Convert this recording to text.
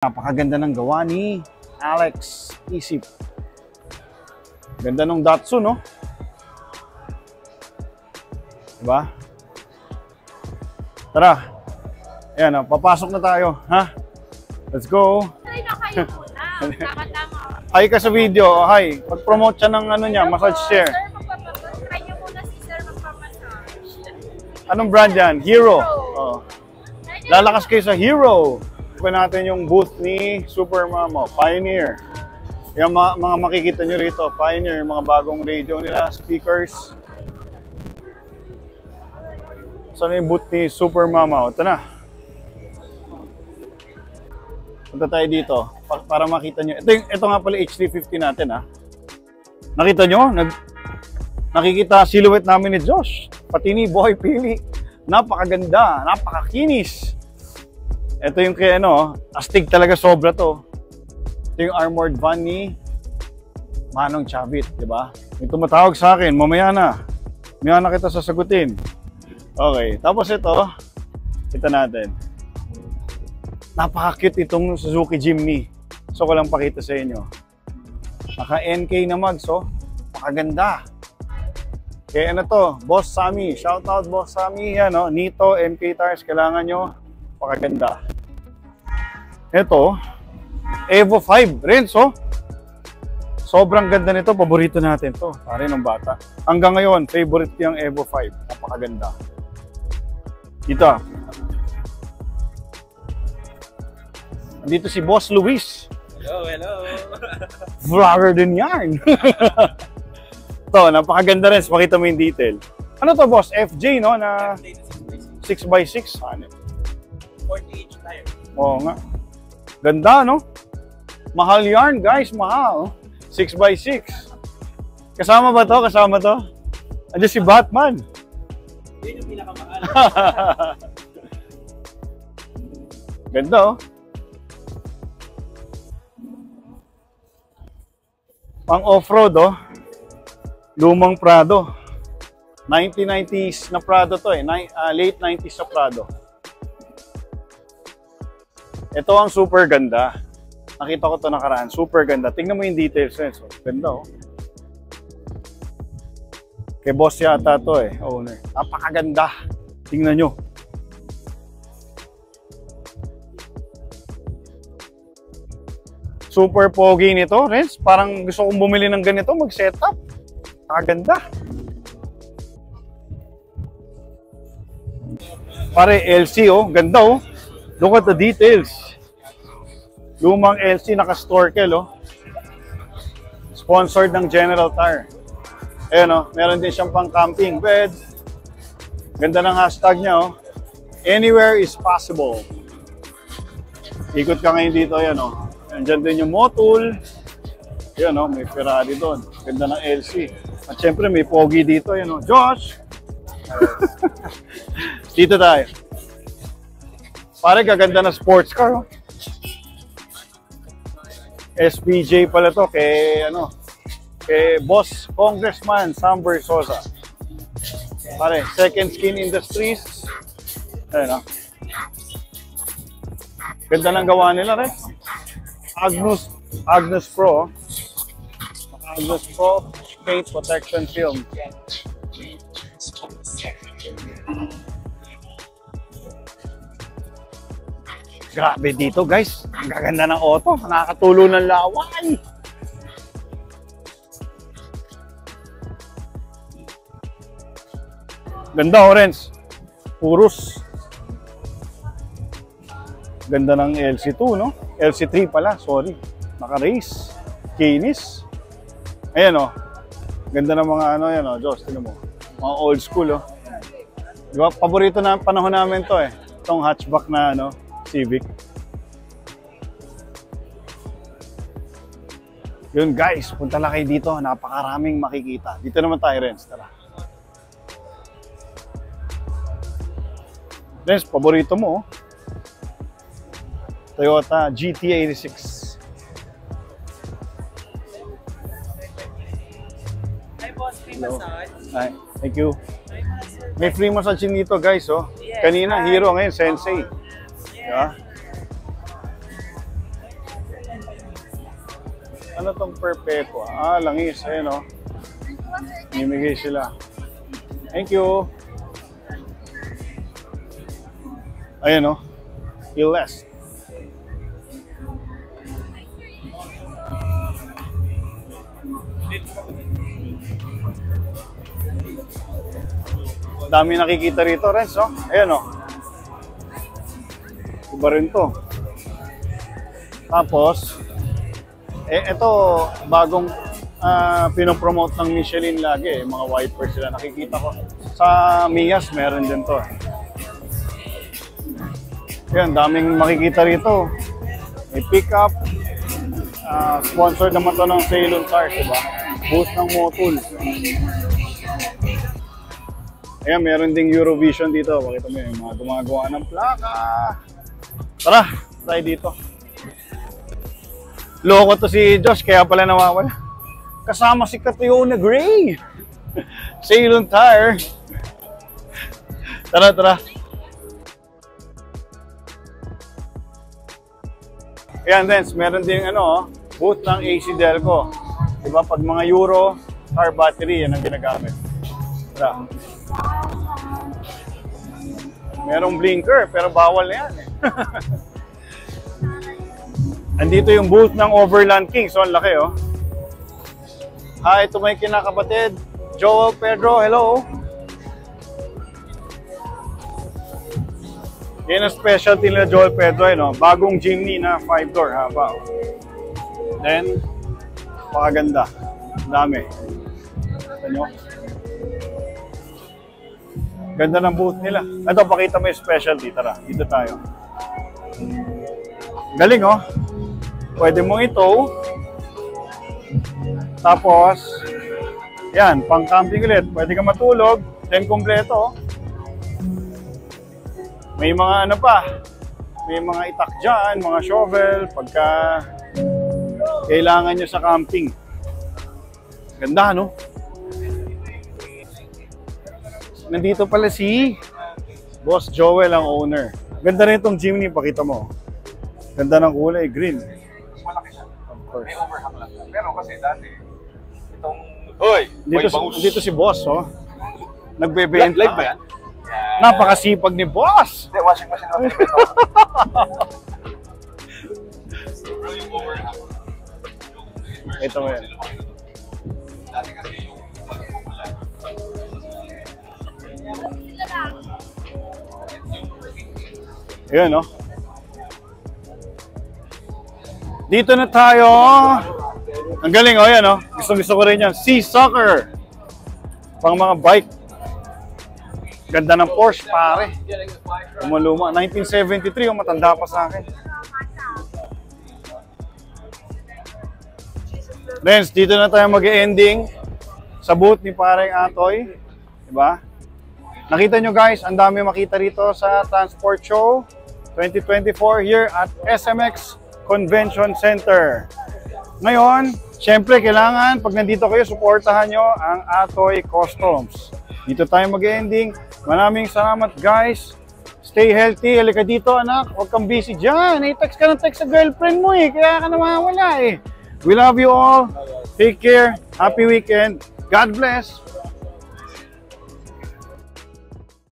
Napakaganda ng gawa ni Alex Isip. Ganda ng Datsun, no? Diba? Tara. Ayan, papasok na tayo. Ha? Let's go. Try na kayo muna. Tama-tama. Hi ka sa video. Hi. Pag-promote siya ng ano niya, massage chair. Sir, try nyo muna si Sir magpamassage. Anong brand yan? Hero. Oh. Lalakas kayo sa Hero. Ipin natin yung booth ni Super Mamo, Pioneer. Yung mga makikita nyo rito, Pioneer, mga bagong radio nila, speakers. Saan yung booth ni Super Mamo? Ito na. Punta tayo dito para makita nyo. Ito nga pala H350 natin, ha. Nakita nyo? Nakikita silhouette namin ni Josh. Pati ni Boy Pili. Napakaganda, napakakinis. Ito yung kaya ano, astig talaga sobra to. Ito yung armored van ni Manong Chavit, di ba? May tumatawag sa akin, mamaya na. Mamaya na kita sasagutin. Okay, tapos ito natin. Napaka-cute itong Suzuki Jimny. So ko lang pakita sa inyo. Naka-NK na mags, oh. Makaganda. Kaya ano to, Boss Sammy. Shout out Boss Sammy. Yan, oh. Nito, NK tires, kailangan nyo. Pakaganda. Ito, Evo 5 Renz, oh. Sobrang ganda nito, paborito natin to. Pare ng bata. Hanggang ngayon, favorite yung Evo 5. Napakaganda. Dito. Dito si Boss Luis. Hello, hello. Vlogger din yan. Ito, napakaganda rin. Pakita mo yung detail. Ano to, boss? FJ, no? Na 6x6. Ano? 40-inch tire. Oo nga. Ganda, no? Mahal yarn, guys. Mahal. 6x6. Kasama ba to? Kasama to? Andiyan si Batman. Yun yung pinakamahal. Ganda, oh. Pang off-road, oh. Lumang Prado. 1990s na Prado to, eh. Late 90s na Prado. Ito ang super ganda. Nakita ko to nakaraan. Super ganda. Tingnan mo yung details. So, ganda, oh. Kay boss yata to, eh. Owner. Napakaganda. Tingnan nyo. Super pogi nito, Renz. Parang gusto kong bumili ng ganito, mag-setup. Nakaganda. Pare, LC, oh. Ganda, oh. Look at the details. Lumang LC, naka-storkel, oh. Sponsored ng General Tire. Ayan, oh. Meron din siyang pang-camping bed. Ganda ng hashtag niya, oh. Anywhere is possible. Ikot ka ngayon dito, ayan, oh. Nandiyan din yung Motul. Ayan, oh. May Ferrari doon. Ganda ng LC. At syempre, may pogi dito, ayan, oh. Josh! Dito tayo. Pare, gaganda na sports car, oh. SPJ pala to kay ano, kay Boss Congressman Sam Versosa. Pare, Second Skin Industries. Ayun, oh. Ganda ng gawa nila, rin. Agnus Pro, oh. Agnus Pro Paint Protection Film. Grabe dito, guys. Ang gaganda ng auto. Nakakatulo ng lawan. Ganda, orange. Puros. Ganda ng LC2, no? LC3 pala, sorry. Naka-race. Kinis. Ayan, oh. Ganda ng mga ano, yan, oh. Diyos, tignan mo. Mga old school, oh. Diba? Paborito na panahon namin to, eh. Itong hatchback na, ano, Civic. Yun, guys, punta lang kayo dito. Napakaraming makikita. Dito naman tayo, Renz. Tara. Renz, paborito mo, oh. Toyota GT86. Hi, boss. Free massage. Hi, thank you. May free massage dito, guys, oh. Yes. Kanina, Hero, ngayon, Sensei. Yeah. Diba? Ano tong perpetua? Ah, langis. Ayan o. Nimigay sila. Thank you. Ayan o. Less. Dami nakikita rito, Renz, no? Ayan, no? Iba rin to. Tapos, ito, bagong pinopromote ng Michelin lagi, mga wipers sila. Nakikita ko. Sa Mias, meron din to. Ayan, daming makikita rito. May pickup. Sponsored naman to ng Ceylon Cars, diba? Boost ng Motul. Ayan, meron ding Eurovision dito. Pakita mo yung mga gumagawa ng plaka. Tara, tayo dito. Loko to si Josh, kaya pala nawawala. Kasama si Catriona Gray. Ceylon Tire. Tara, tara. Ayan, Dens, meron ding booth ng AC Delco. Diba, pag mga Euro, car battery, yan ang ginagamit. Tara. Merong blinker, pero bawal na yan. Andito yung booth ng Overland King. So, ang laki, oh. Hi, ito may kinakapatid. Joel Pedro, hello. Yan ang specialty nila Joel Pedro, no? Bagong Jimny na 5-door, haba. Then, pakaganda. Dami. Ano? Ganda ng booth nila. Ito, pakita mo yung specialty. Tara, dito tayo. Galing, oh. Pwede mong ito. Tapos, yan, pang camping ulit. Pwede ka matulog. Then, kompleto, oh. May mga ano pa. May mga itak dyan, mga shovel. Pagka kailangan nyo sa camping. Ganda, no? Nandito pala si Boss Joel, ang owner. Ganda rin itong Jimny, pakita mo. Ganda ng kulay, green. Malaki siya. Of course. May overhang lang. Pero kasi dati, itong... Hoy! Dito si Boss, oh. Nagbebenta. Live ba yan? Napakasipag ni Boss! Hindi, washing machine natin ito. Yung overhang. Ito mo yan. Dati kasi yung Ayan, no? Dito na tayo. Ang galing, oh, yan, no? Gusto ko rin yan. Sea Soccer. Pang mga bike. Ganda ng Porsche, pare. Luma-luma. 1973, yung matanda pa sa akin. Friends, dito na tayo mag-ending sa booth ni pareng Atoy. Diba? Nakita nyo guys, ang dami makita rito sa Transport Show 2024 here at SMX Convention Center. Ngayon, syempre kailangan pag nandito kayo, suportahan nyo ang Atoy Customs. Dito tayo mag-ending. Maraming salamat guys. Stay healthy. Halika dito anak. Huwag kang busy dyan. Text ka ng text sa girlfriend mo eh. Kaya ka nawawala eh. We love you all. Take care. Happy weekend. God bless.